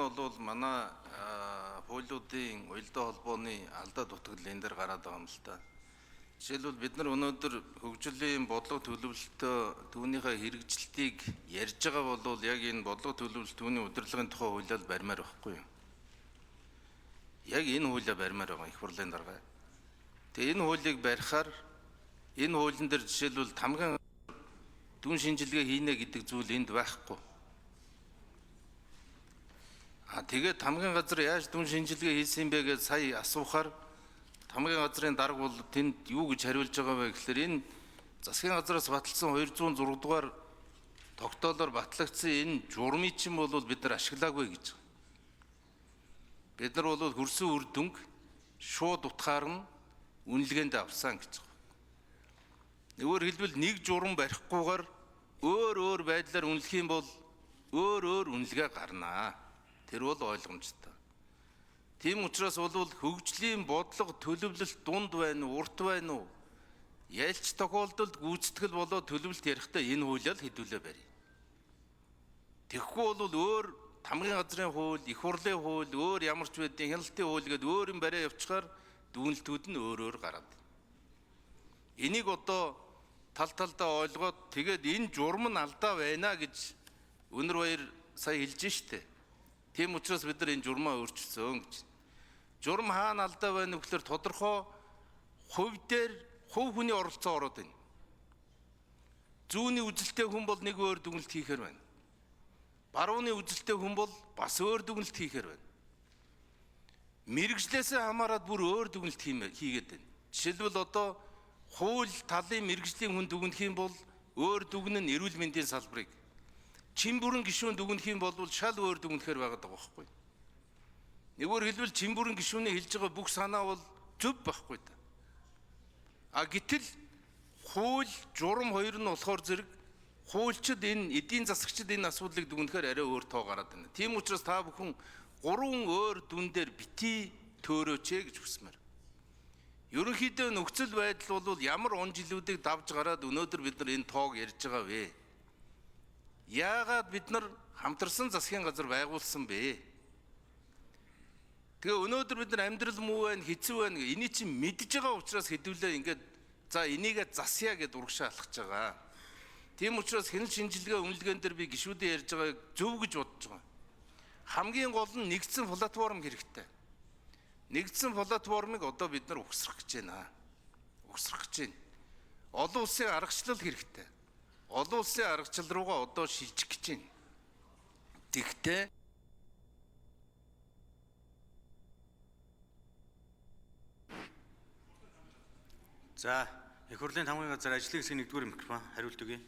нь бол манай хуулиудын уялдаа холбооны алдаа дутагдал энэ дээр гараад байгаа юм л та. Жишээлбэл бид нар өнөөдөр хөгжлийн бодлого төлөвлөлтөө түүнийхээ хэрэгжилтийг ярьж байгаа бол яг энэ бодлого төлөвлөлт түүний удирдлагын тухай хуулиар баримаар байхгүй юу? Яг энэ хуулиар баримаар байгаа их хурлын дарга. Тэгээ энэ хуулийг барихаар энэ хуулийн дээр жишээлбэл тамган дүн шинжилгээ хийнэ гэдэг зүйл энд байхгүй. Тэгээд тамган газар яаж дүн шинжилгээ хийсэн бэ гэж сая асуухаар тамган газрын дарга бол тэнд юу гэж хариулж байгаа вэ гэхээр энэ засгийн газраас баталсан 206 дугаар тогтоолоор батлагдсан энэ журмыг чинь бол бид нар ашиглаагүй гэж. Бид нар бол хөрсөн үр дүнг шууд утгаар нь үнэлгээнд авсан гэж. Өөрөөр хэлбэл нэг журам барихгүйгээр өөр байдлаар үнэлэх юм бол өөр үнэлгээ гарнаа. Тэр бол ойлгомжтой. Тийм учраас бол хөгжлийн бодлого төлөвлөлт дунд байна уу, урт байна уу? Ялч тохиолдолд гүйцэтгэл болоод төлөвлөлт ярихдаа энэ хуулиар хэдүүлээ барь. Тэгэхгүй бол өөр тамгын газрын хууль, их хурлын хууль, өөр ямар ч байдгийн хяналтын хууль гэдэг өөр юм бариа явчихаар дүгнэлтүүд нь өөр гараад. Энийг одоо талдаа ойлгоод тэгээд энэ журам нь алдаа байна гэж Өнөр Баяр сая хэлж штэ. Тийм учраас бид нар энэ журмаа өөрчилсөн гэж. Журам хаана алдаа байна вэ гэхээр тодорхой хувь дээр хувь хүний оролцоо ороод байна. Зүүнний үзэлтэй хүн бол нэг өөр дүгнэлт хийхээр байна. Барууны үзэлтэй хүн бол бас өөр дүгнэлт хийхээр байна. Мэргэжлээс хамаарат бүр өөр дүгнэлт хийгээд байна. Жишээлбэл одоо хууль талын мэргэжлийн хүн дүгнэх юм бол өөр дүгнэн эрүүл мэндийн салбарыг. Чин бүрэн гишүүн дүгнэх юм бол шал өөр дүгнэхээр байгаад байгаа байхгүй. Нэгөр хэлбэл чин бүрэн гишүүний хэлж байгаа бүх санаа бол зөв байхгүй та. Гэтэл хууль журам хоёр нь болохоор зэрэг хуульчид энэ эдийн засагчид энэ асуудлыг дүгнэхээр арай өөр тоо гараад байна. Тийм учраас та бүхэн гурван өөр дүн дээр бити төөрөөч гэж хүсмээр. Ерөнхийдөө нөхцөл байдал бол ямар он жилүүдийг давж гараад өнөөдөр бид нар энэ тоог ярьж байгаа вэ? Яагаад бид нар хамтарсан засгийн газар байгуулсан бэ? Тэгээ өнөөдөр бид нар амьдрал муу байна, хэцүү байна. Энийг чинь мэдж байгаа учраас хэдүүлээ ингээд за энийгээ засъя гэдээ урагшаа алхаж байгаа. Тийм учраас хяналт шинжилгээ үнэлгээнд дээр би гишүүдээ ярьж байгааг зөв гэж бодож байгаа. Хамгийн гол нь нэгдсэн платформ хэрэгтэй. Нэгдсэн платформыг одоо бид нар угсрах гэж байна. Угсрах гэж байна. Олон улсын аргачлал хэрэгтэй. Олон улсын аргачлал руугаа одоо шилжих гэж байна. Тэгтээ за их хурлын тамгын газар ажлын хэсгийн 1-р микрофон хариулт өгье.